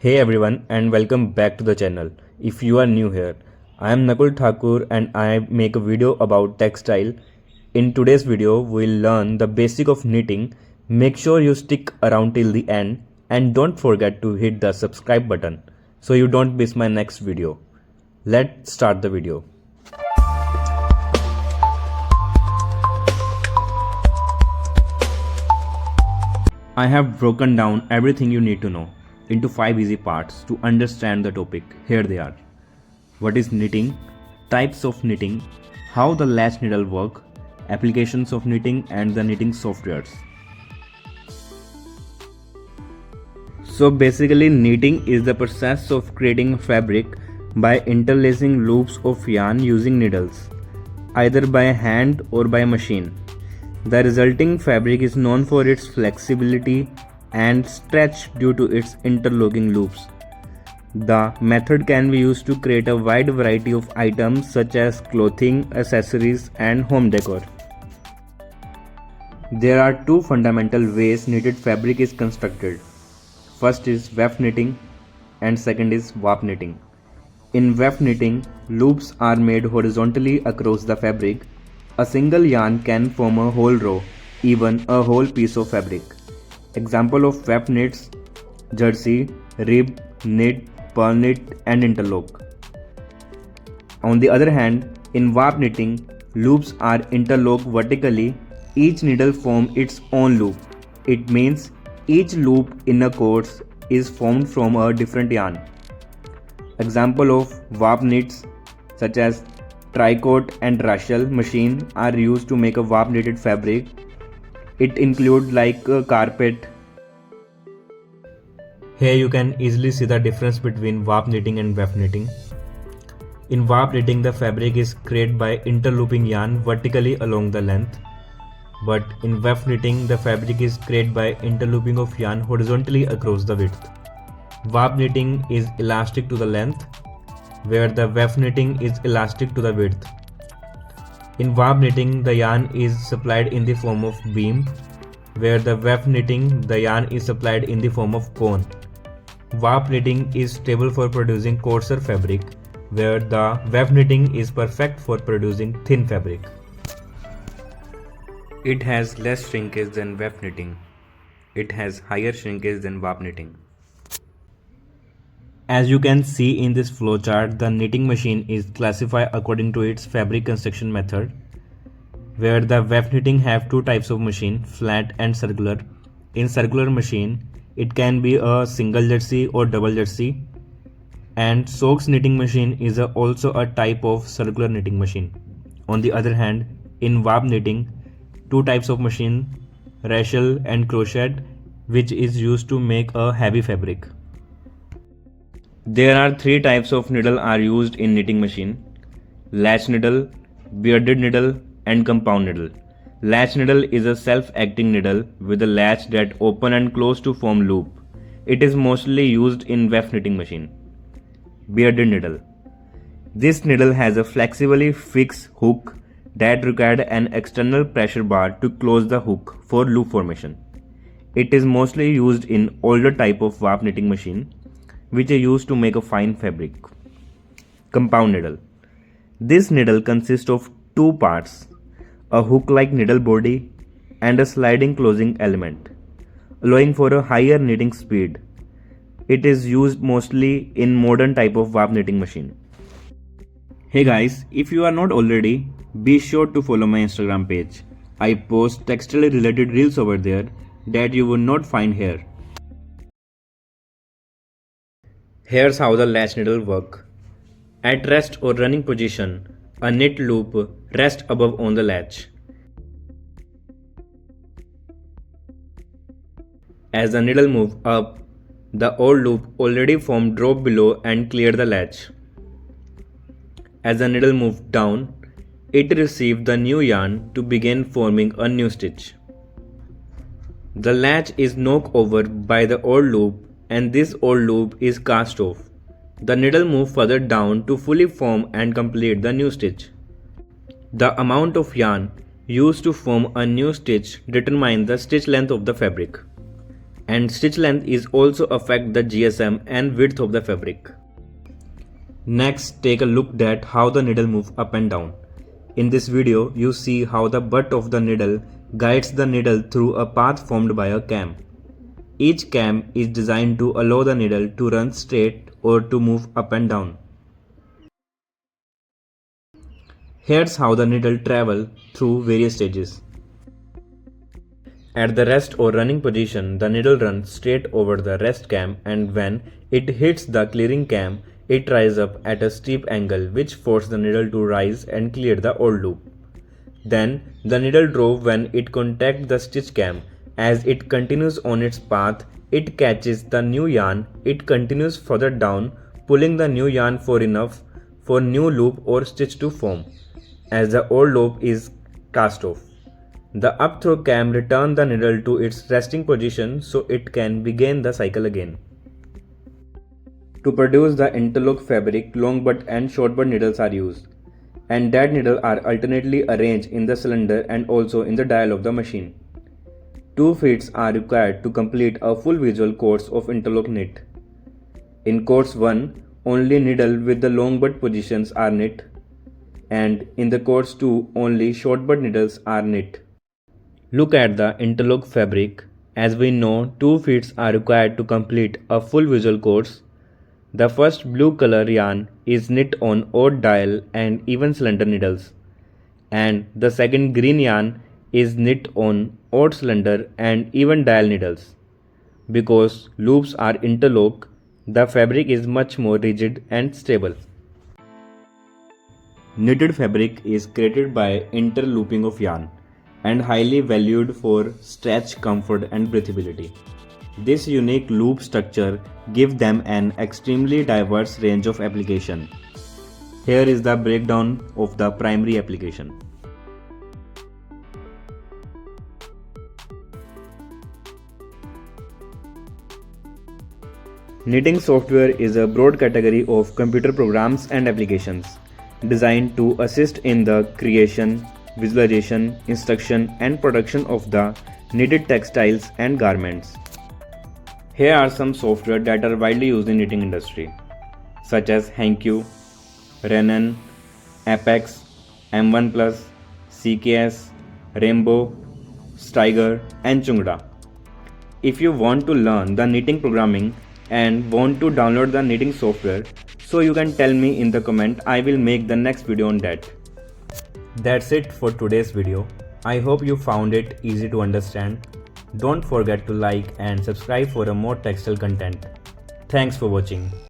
Hey everyone and welcome back to the channel. If you are new here, I am Nakul Thakur and I make a video about textile. In today's video, we'll learn the basic of knitting. Make sure you stick around till the end and don't forget to hit the subscribe button so you don't miss my next video. Let's start the video. I have broken down everything you need to know into 5 easy parts to understand the topic. Here they are. What is knitting? Types of knitting, how the latch needle work, applications of knitting and the knitting softwares. So basically knitting is the process of creating fabric by interlacing loops of yarn using needles, either by hand or by machine. The resulting fabric is known for its flexibility and stretch due to its interlocking loops. The method can be used to create a wide variety of items such as clothing, accessories, and home decor. There are two fundamental ways knitted fabric is constructed. First is weft knitting and second is warp knitting. In weft knitting, loops are made horizontally across the fabric. A single yarn can form a whole row, even a whole piece of fabric. Example of weft knits: jersey, rib, knit, pearl knit, and interlock. On the other hand, in warp knitting, loops are interlocked vertically. Each needle forms its own loop. It means each loop in a course is formed from a different yarn. Example of warp knits such as tricot and Russell machine are used to make a warp knitted fabric. It includes like a carpet. Here you can easily see the difference between warp knitting and weft knitting. In warp knitting, the fabric is created by interlooping yarn vertically along the length. But in weft knitting, the fabric is created by interlooping of yarn horizontally across the width. Warp knitting is elastic to the length, where the weft knitting is elastic to the width. In warp knitting, the yarn is supplied in the form of beam, where the weft knitting, the yarn is supplied in the form of cone. Warp knitting is stable for producing coarser fabric, where the weft knitting is perfect for producing thin fabric. It has less shrinkage than weft knitting. It has higher shrinkage than warp knitting. As you can see in this flowchart, the knitting machine is classified according to its fabric construction method, where the weft knitting have two types of machine, flat and circular. In circular machine, it can be a single jersey or double jersey, and socks knitting machine is also a type of circular knitting machine. On the other hand, in warp knitting, two types of machine, Russell and crochet, which is used to make a heavy fabric. There are three types of needle are used in knitting machine: latch needle, beaded needle, and compound needle. Latch needle is a self-acting needle with a latch that open and close to form loop. It is mostly used in weft knitting machine. Beaded needle. This needle has a flexibly fixed hook that required an external pressure bar to close the hook for loop formation. It is mostly used in older type of warp knitting machine, which are used to make a fine fabric. Compound needle. This needle consists of two parts, a hook-like needle body and a sliding closing element, allowing for a higher knitting speed. It is used mostly in modern type of warp knitting machine. Hey guys, if you are not already, be sure to follow my Instagram page. I post textile related reels over there that you will not find here. Here's how the latch needle work. At rest or running position, a knit loop rests above on the latch. As the needle moves up, the old loop already formed drop below and clear the latch. As the needle moves down, it receives the new yarn to begin forming a new stitch. The latch is knocked over by the old loop and this old loop is cast off. The needle moves further down to fully form and complete the new stitch. The amount of yarn used to form a new stitch determines the stitch length of the fabric. And stitch length is also affect the GSM and width of the fabric. Next, take a look at how the needle move up and down. In this video, you see how the butt of the needle guides the needle through a path formed by a cam. Each cam is designed to allow the needle to run straight or to move up and down. Here's how the needle travels through various stages. At the rest or running position, the needle runs straight over the rest cam, and when it hits the clearing cam, it rises up at a steep angle which forces the needle to rise and clear the old loop. Then the needle drove when it contacts the stitch cam. As it continues on its path, it catches the new yarn. It continues further down, pulling the new yarn for enough for new loop or stitch to form. As the old loop is cast off, the up throw cam returns the needle to its resting position so it can begin the cycle again. To produce the interlock fabric, long butt and short butt needles are used, and that needle are alternately arranged in the cylinder and also in the dial of the machine. 2 feet are required to complete a full visual course of interlock knit. In course 1, only needle with the long butt positions are knit, and in the course 2, only short butt needles are knit. Look at the interlock fabric. As we know, 2 feet are required to complete a full visual course. The first blue color yarn is knit on odd dial and even cylinder needles, and the second green yarn is knit on odd cylinder and even dial needles. Because loops are interlocked, the fabric is much more rigid and stable. Knitted fabric is created by interlooping of yarn and highly valued for stretch, comfort and breathability. This unique loop structure gives them an extremely diverse range of application. Here is the breakdown of the primary application. Knitting software is a broad category of computer programs and applications designed to assist in the creation, visualization, instruction and production of the knitted textiles and garments. Here are some software that are widely used in knitting industry, such as Hankyu, Renan, Apex, M1+, CKS, Rainbow, Steiger and Chungda. If you want to learn the knitting programming and want to download the knitting software, so you can tell me in the comment. I will make the next video on that. That's it for today's video. I hope you found it easy to understand. Don't forget to like and subscribe for a more textile content. Thanks for watching.